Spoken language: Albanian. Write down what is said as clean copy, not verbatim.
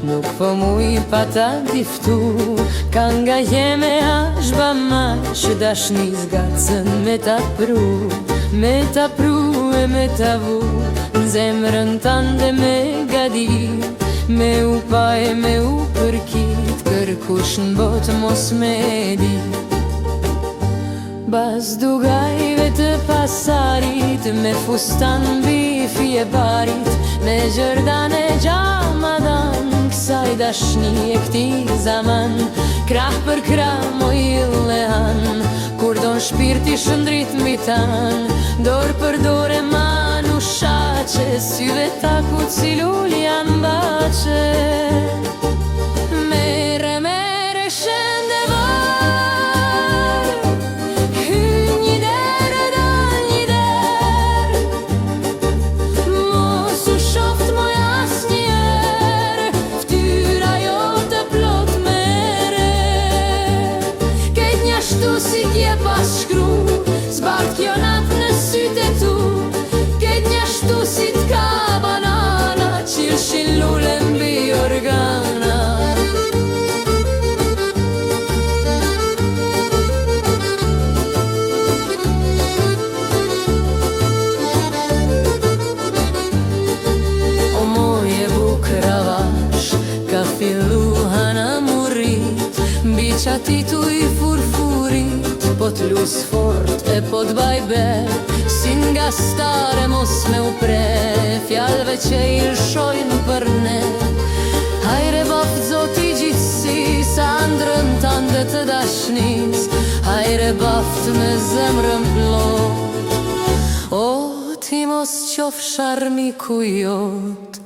Nuk po muj pa ta diftu, ka nga jeme ashba ma që dashni zgacën me ta pru e me ta vu në zemrën tande me gadi, me u pa e me u përkit, kërkush në botë mos me di. Bas dugajve të pasarit, me fustan bifi e barit, me gjërdane gjamadan, kësaj dashni e këti zaman, krah për krah mo illehan, kur don shpirti shëndrit mbi tan, dor për dore manu shaqe, syve taku cilul janë bache. Mere shende var, hy një derë dal një derë, mos u shoft moj as njerë, ftyra jo të plot mere. Kejt njashtu si tje pas shkru, zbart kjo natë në syte tu, kejt njashtu si t'ka banana, qilshin lule mbi organa. O moje bukravash, ka fillu hana murit, mbi qatitu i furfurit, po t'lus fort e po t'bajbe, si nga stare mos me u pre, fjalve që i lshojnë për ne. Hajre baft zoti gjithsi, sa ndrën tande të dashnis, hajre baft me zemrën plot. O, ti mos qof sharmi ku jot,